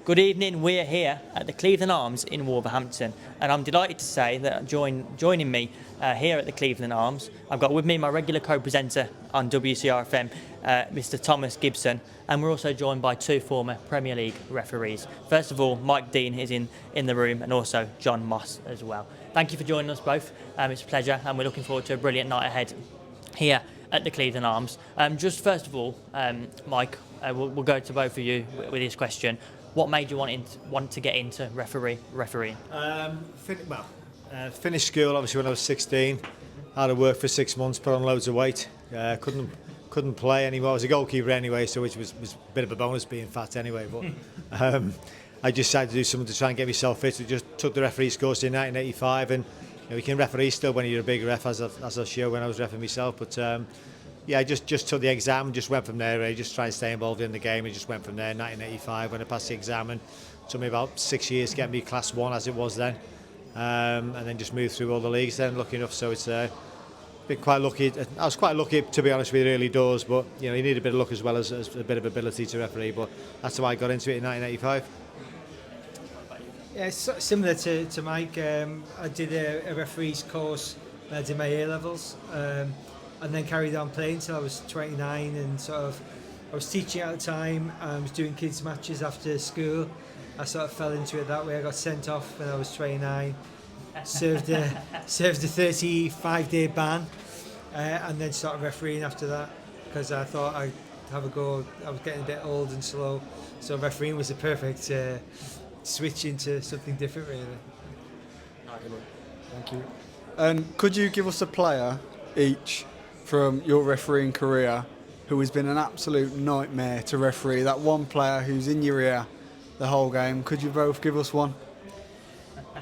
Good evening, we're here at the Cleveland Arms in Wolverhampton, and I'm delighted to say that joining me here at the Cleveland Arms, I've got with me my regular co-presenter on WCR FM, Mr. Thomas Gibson, and we're also joined by two former Premier League referees. First of all, Mike Dean is in the room, and also Jon Moss as well. Thank you for joining us both. It's a pleasure, and we're looking forward to a brilliant night ahead here at the Cleveland Arms. Just first of all, Mike, we'll go to both of you with this question. What made you want to get into refereeing? Finished school obviously when I was 16. Had to work for 6 months, put on loads of weight. Couldn't play anymore. I was a goalkeeper anyway, so which was a bit of a bonus being fat anyway. But I just decided to do something to try and get myself fit. I just took the referee's course in 1985, and you can referee still when you're a big ref, as I show when I was refereeing myself. But I just took the exam and just went from there. I just tried to stay involved in the game and just went from there. 1985 when I passed the exam, and it took me about 6 years to get me Class 1 as it was then, and then just moved through all the leagues then, lucky enough. So it's been quite lucky. I was quite lucky, to be honest with you, early doors, but you need a bit of luck as well as a bit of ability to referee. But that's how I got into it in 1985. Yeah, it's similar to Mike. I did a referee's course when I did my A-levels. And then carried on playing until I was 29, and I was teaching at the time. I was doing kids matches after school. I sort of fell into it that way. I got sent off when I was 29, served a 35-day ban, and then started refereeing after that because I thought I'd have a go. I was getting a bit old and slow, so refereeing was the perfect switch into something different, really. Thank you. And could you give us a player each from your refereeing career who has been an absolute nightmare to referee? That one player who's in your ear the whole game. Could you both give us one?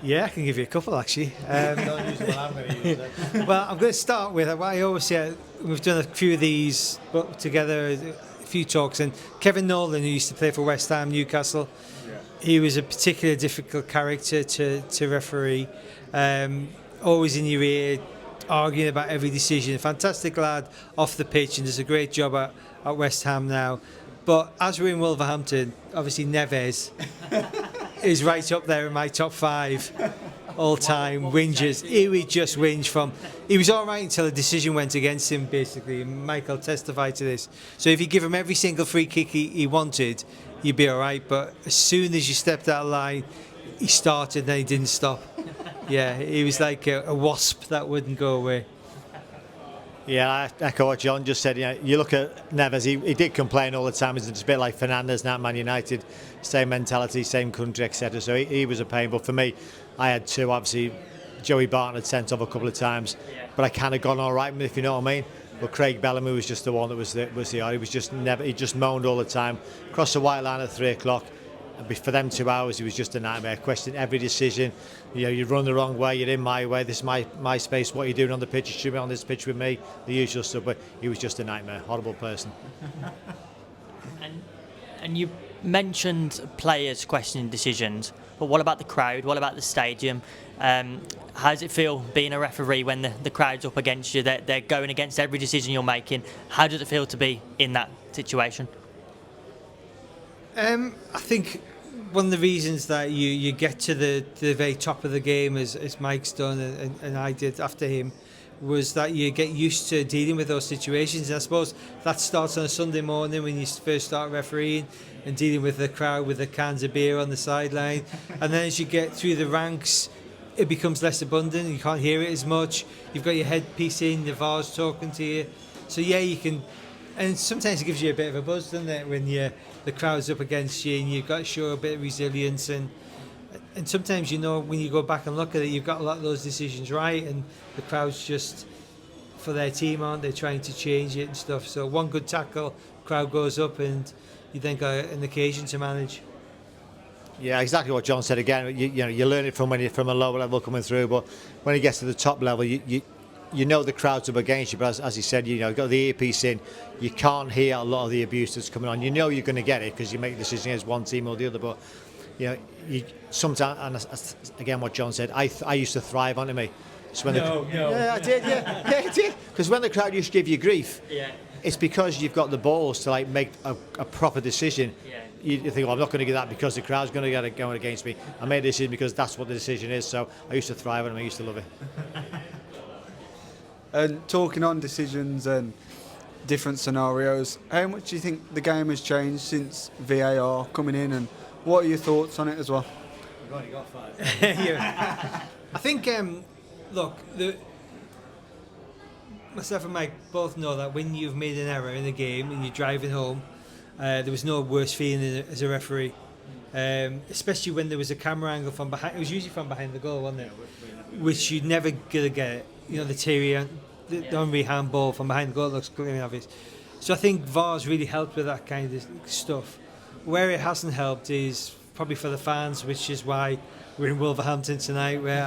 Yeah, I can give you a couple actually. Don't use the one I'm going to use. Well, I'm going to start with what I always say. We've done a few of these together, a few talks, and Kevin Nolan, who used to play for West Ham, Newcastle, he was a particularly difficult character to referee. Always in your ear, arguing about every decision. Fantastic lad off the pitch and does a great job at West Ham now. But as we're in Wolverhampton, obviously Neves is right up there in my top 5 all-time whingers. He would just whinge he was all right until a decision went against him, basically, and Michael testified to this. So if you give him every single free kick he wanted, you'd be all right. But as soon as you stepped out of line, he started, then he didn't stop. Yeah, he was like a wasp that wouldn't go away. Yeah, I echo what John just said. You look at Neves, he did complain all the time. It's a bit like Fernandes now at Man United, same mentality, same country, etc. So he was a pain. But for me, I had two. Obviously, Joey Barton had sent off a couple of times, but I kind of gone all right, if you know what I mean. But Craig Bellamy was just the one that was the he was just he just moaned all the time. Crossed the white line at 3 o'clock. And for them 2 hours, it was just a nightmare. Questioning every decision. You run the wrong way, you're in my way, this is my space, what are you doing on the pitch? You should be on this pitch with me, the usual stuff. But he was just a nightmare, horrible person. And you mentioned players questioning decisions, but what about the crowd? What about the stadium? How does it feel being a referee when the crowd's up against you? They're going against every decision you're making. How does it feel to be in that situation? I think one of the reasons that you get to the very top of the game, as Mike's done and I did after him, was that you get used to dealing with those situations. And I suppose that starts on a Sunday morning when you first start refereeing and dealing with the crowd with the cans of beer on the sideline. And then as you get through the ranks, it becomes less abundant. You can't hear it as much. You've got your headpiece in, the VAR's talking to you. So yeah, you can. And sometimes it gives you a bit of a buzz, doesn't it, when the crowd's up against you and you've got to show a bit of resilience. And sometimes, when you go back and look at it, you've got a lot of those decisions right, and the crowd's just for their team, aren't they, trying to change it and stuff. So one good tackle, crowd goes up, and you then got an occasion to manage. Yeah, exactly what John said again. You learn it from when you're from a lower level coming through, but when it gets to the top level, you know the crowd's up against you, but as he said, you've got the earpiece in, you can't hear a lot of the abuse that's coming on. You know you're going to get it because you make a decision against one team or the other, but you sometimes, and again what John said, I used to thrive on it. So when yeah, I did, I did. Because when the crowd used to give you grief, it's because you've got the balls to make a proper decision. you think, well, I'm not going to get that because the crowd's going to get it going against me. I made a decision because that's what the decision is. So I used to thrive on it. I used to love it. And talking on decisions and different scenarios, how much do you think the game has changed since VAR coming in, and what are your thoughts on it as well? You've already got 5. Yeah. I think, look, myself and Mike both know that when you've made an error in a game and you're driving home, there was no worse feeling as a referee, especially when there was a camera angle from behind. It was usually from behind the goal, wasn't it? Which you'd never gonna get. You know, the Henry handball from behind the goal looks clearly obvious. So I think VAR's really helped with that kind of stuff. Where it hasn't helped is probably for the fans, which is why we're in Wolverhampton tonight, where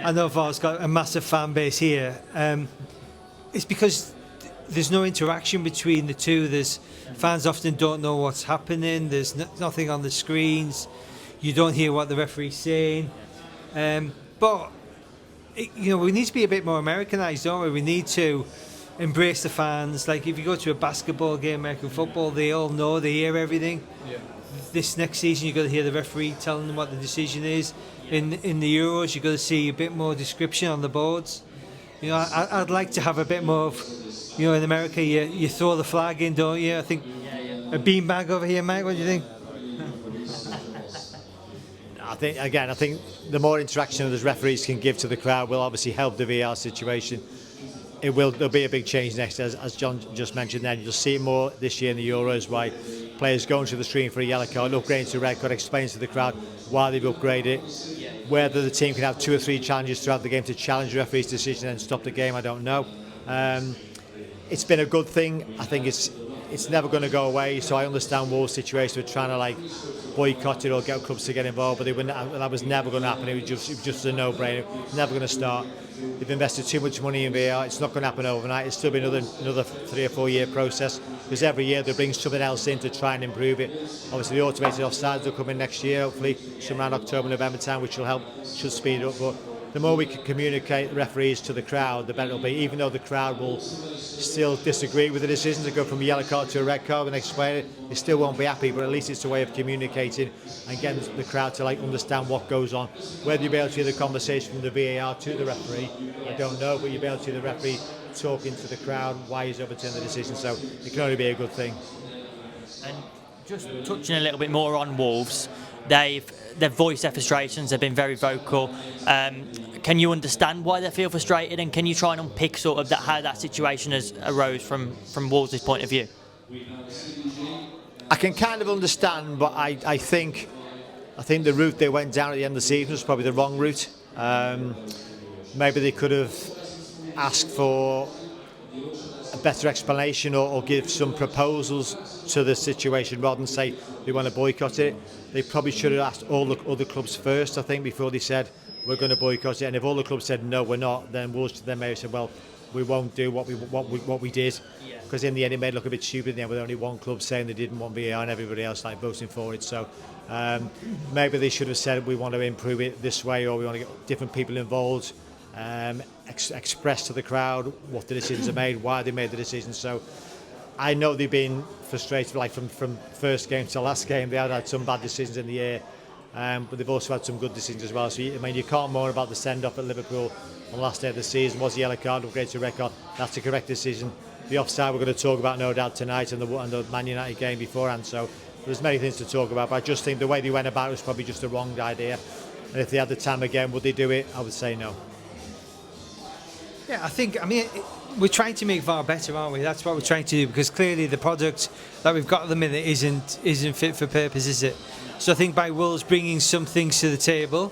I know VAR's got a massive fan base here. It's because there's no interaction between the two. Fans often don't know what's happening. There's nothing on the screens. You don't hear what the referee's saying. But we need to be a bit more Americanized, don't we? We need to embrace the fans. Like if you go to a basketball game, American football, they all know, they hear everything. Yeah. This next season, you've got to hear the referee telling them what the decision is. In the Euros, you've got to see a bit more description on the boards. You know, I'd like to have a bit more of, in America, you throw the flag in, don't you? I think a beanbag over here, mate. What do you think? I think the more interaction those referees can give to the crowd will obviously help the VAR situation. There'll be a big change next, as John just mentioned. Then you'll see it more this year in the Euros, why players going to the screen for a yellow card, upgrading to a red card, explains to the crowd why they've upgraded. Whether the team can have 2 or 3 challenges throughout the game to challenge the referee's decision and stop the game, I don't know. It's been a good thing. I think it's never going to go away. So I understand Wolves' situation with trying to boycott it or get clubs to get involved, but that was never going to happen. It was just a no-brainer. Never going to start. They've invested too much money in VAR. It's not going to happen overnight. It's still be another 3 or 4 year process, because every year they bring something else in to try and improve it. Obviously, the automated offsides will come in next year, hopefully, around October, November time, which will help, should speed it up. But the more we can communicate referees to the crowd, the better it'll be, even though the crowd will still disagree with the decision to go from a yellow card to a red card when they explain it. They still won't be happy, but at least it's a way of communicating and getting the crowd to understand what goes on. Whether you'll be able to hear the conversation from the VAR to the referee, I don't know, but you'll be able to hear the referee talking to the crowd why he's overturned the decision, so it can only be a good thing. And just touching a little bit more on Wolves, they've voiced their frustrations, they've been very vocal. Can you understand why they feel frustrated, and can you try and unpick sort of how that situation has arose from Wolves' point of view? I can kind of understand, but I think the route they went down at the end of the season was probably the wrong route. Maybe they could have asked for a better explanation or give some proposals to the situation rather than say they want to boycott it. They probably should have asked all the other clubs first, I think, before they said we're going to boycott it. And if all the clubs said no, we're not, then Wolves then maybe said, well, we won't do what we did. Because in the end it made it look a bit stupid then, with only one club saying they didn't want VAR and everybody else voting for it. So maybe they should have said we want to improve it this way, or we want to get different people involved, express to the crowd what the decisions are made, why they made the decisions. So I know they've been frustrated, from first game to last game. They had some bad decisions in the year, but they've also had some good decisions as well. So you can't moan about the send-off at Liverpool on the last day of the season. Was a yellow card, upgrade to a red card. That's a correct decision. The offside we're going to talk about, no doubt, tonight, and the Man United game beforehand. So there's many things to talk about, but I just think the way they went about it was probably just the wrong idea. And if they had the time again, would they do it? I would say no. Yeah, we're trying to make VAR better, aren't we? That's what we're trying to do, because clearly the product that we've got at the minute isn't fit for purpose, is it? So I think by Wolves bringing some things to the table,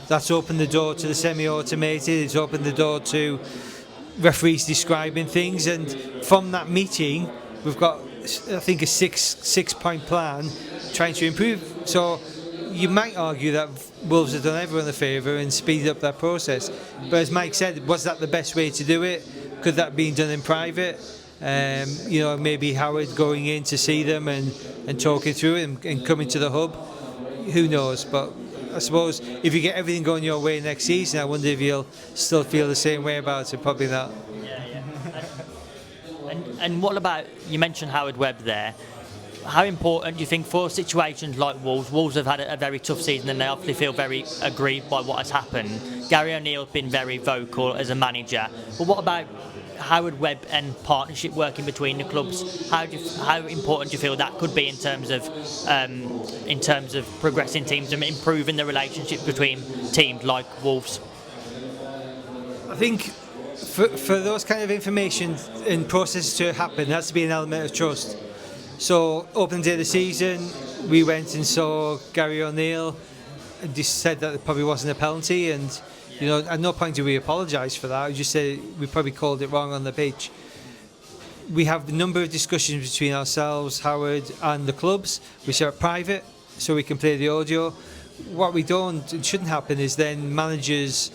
that's opened the door to the semi-automated, it's opened the door to referees describing things, and from that meeting we've got, I think, a six-point plan trying to improve. So you might argue that Wolves have done everyone a favour and speeded up that process, but as Mike said, was that the best way to do it? Could that have been done in private? Maybe Howard going in to see them and talking through it and coming to the hub. Who knows? But I suppose if you get everything going your way next season, I wonder if you'll still feel the same way about it. Probably not. Yeah. And what about, you mentioned Howard Webb there. how important do you think for situations like Wolves? Wolves have had a very tough season and they obviously feel very aggrieved by what has happened. Gary O'Neill's been very vocal as a manager. But what about Howard Webb and partnership working between the clubs? How important do you feel that could be in terms of progressing teams and improving the relationship between teams like Wolves? I think for those kind of information and processes to happen, there has to be an element of trust. So, opening day of the season, we went and saw Gary O'Neill and just said that there probably wasn't a penalty, and at no point did we apologise for that. We just said we probably called it wrong on the pitch. We have a number of discussions between ourselves, Howard, and the clubs, which are private, so we can play the audio. What we don't and shouldn't happen is then managers,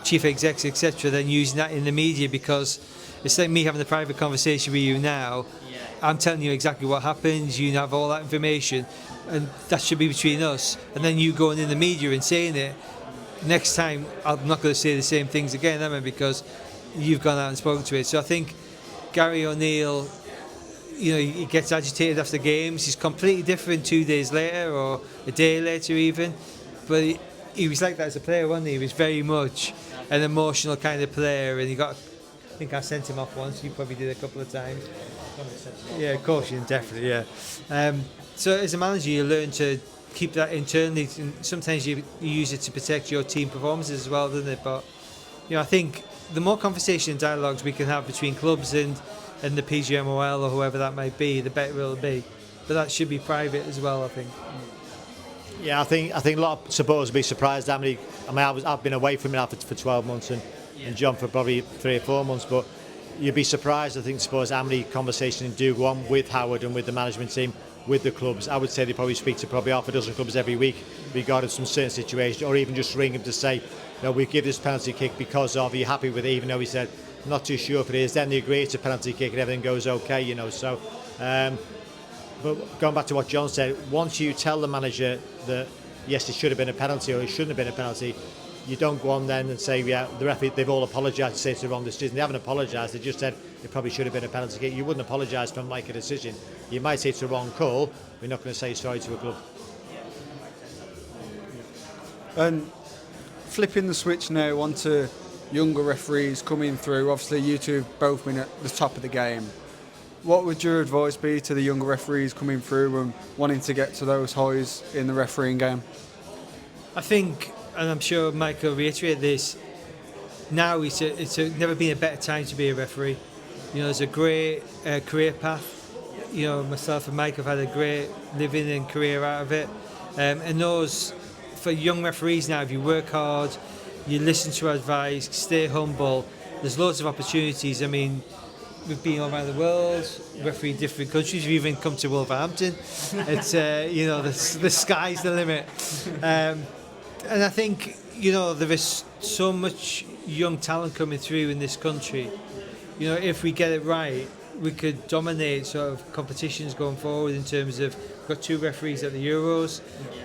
chief execs, etc., then using that in the media, because it's like me having a private conversation with you now. I'm telling you exactly what happens, you have all that information, and that should be between us. And then you going in the media and saying it. Next time, I'm not going to say the same things again, am I? Because you've gone out and spoken to it. So I think Gary O'Neill, he gets agitated after games. He's completely different 2 days later or a day later even. But he was like that as a player, wasn't he? He was very much an emotional kind of player, and I think I sent him off once. You probably did a couple of times. Yeah, caution, definitely, yeah. So as a manager, you learn to keep that internally, and sometimes you use it to protect your team performances as well, doesn't it? But I think the more conversation and dialogues we can have between clubs and the PGMOL or whoever that might be, the better it'll be. But that should be private as well, I think. Yeah, I think a lot of supporters will be surprised how many. I've been away from it now for 12 months and John for probably 3 or 4 months, but you'd be surprised, I think, how many conversations do go on with Howard and with the management team, with the clubs. I would say they probably speak to probably half a dozen clubs every week regarding some certain situation, or even just ring them to say, we give this penalty kick because of, are you happy with it? Even though he said, I'm not too sure if it is, then they agree it's a penalty kick and everything goes okay, So, but going back to what John said, once you tell the manager that, yes, it should have been a penalty or it shouldn't have been a penalty, you don't go on then and say, the referee, they've all apologised to say it's the wrong decision. They haven't apologised, they just said it probably should have been a penalty kick. You wouldn't apologise for making a decision. You might say it's the wrong call, but you're not going to say sorry to a club. And flipping the switch now onto younger referees coming through, obviously you two have both been at the top of the game. What would your advice be to the younger referees coming through and wanting to get to those highs in the refereeing game? I think, and I'm sure Mike will reiterate this, now it's never been a better time to be a referee. There's a great career path. Myself and Mike have had a great living and career out of it. And those, for young referees now, if you work hard, you listen to advice, stay humble, there's loads of opportunities. I mean, we've been all around the world, refereed different countries. We've even come to Wolverhampton. It's the sky's the limit. And I think there is so much young talent coming through in this country. If we get it right, we could dominate sort of competitions going forward. In terms of, we've got 2 referees at the Euros,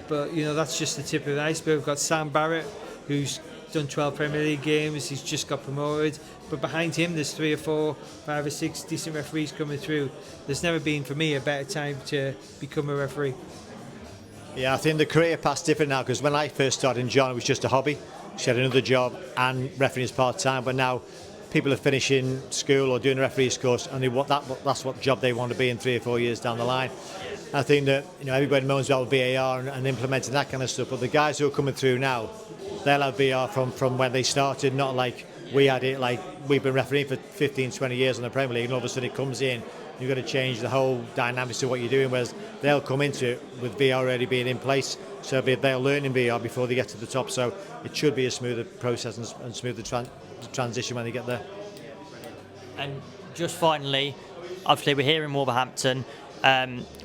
but that's just the tip of the iceberg. We've got Sam Barrett, who's done 12 Premier League games. He's just got promoted. But behind him, there's 3 or 4, 5 or 6 decent referees coming through. There's never been, for me, a better time to become a referee. Yeah, I think the career path's different now, because when I first started in John, it was just a hobby. She had another job and refereeing is part-time, but now people are finishing school or doing a referee's course and that's what job they want to be in 3 or 4 years down the line. I think that everybody moans about VAR and implementing that kind of stuff, but the guys who are coming through now, they'll have VAR from when they started, not like we had it, like we've been refereeing for 15, 20 years in the Premier League, and all of a sudden it comes in, you've got to change the whole dynamics of what you're doing, whereas they'll come into it with VAR already being in place, so they'll learn in VAR before they get to the top, so it should be a smoother process and smoother transition when they get there. And just finally, obviously we're here in Wolverhampton.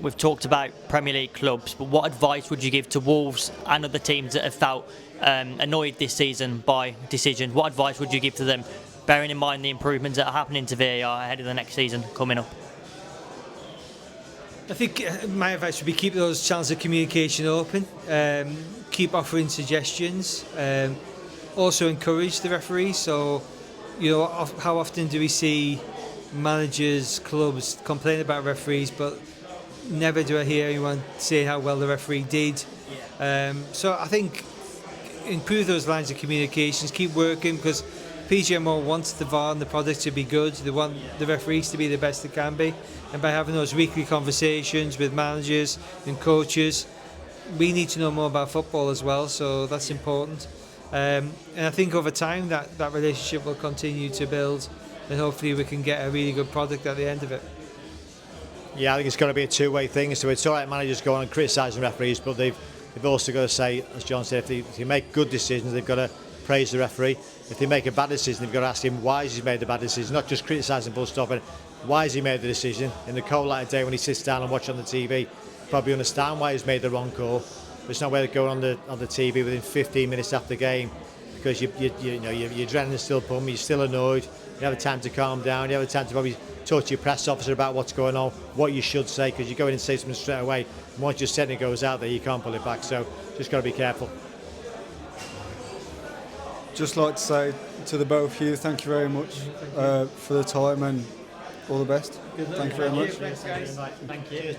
We've talked about Premier League clubs, but what advice would you give to Wolves and other teams that have felt annoyed this season by decisions? What advice would you give to them, bearing in mind the improvements that are happening to VAR ahead of the next season coming up? I think my advice would be keep those channels of communication open, keep offering suggestions, also encourage the referees. So, how often do we see managers, clubs complain about referees, but never do I hear anyone say how well the referee did. So I think improve those lines of communications, keep working, because PGMO wants the VAR and the product to be good. They want the referees to be the best they can be, and by having those weekly conversations with managers and coaches, we need to know more about football as well, so that's important. And I think over time that relationship will continue to build, and hopefully we can get a really good product at the end of it. Yeah, I think it's got to be a two-way thing. So it's all right, managers go on and criticise the referees, but they've also got to say, as John said, if they make good decisions, they've got to praise the referee. If they make a bad decision, they've got to ask him why he's made the bad decision, not just criticising full stop, but why has he made the decision. In the cold light of day when he sits down and watches on the TV, probably understand why he's made the wrong call. But it's not worth going on the TV within 15 minutes after the game, because your adrenaline's still pumping, you're still annoyed. You have time to calm down. You have time to probably talk to your press officer about what's going on, what you should say, because you go in and say something straight away. And once you're said and it goes out there, you can't pull it back. So just got to be careful. Just like to say to the both of you, thank you very much for the time and all the best. Thank you very much. Thank you.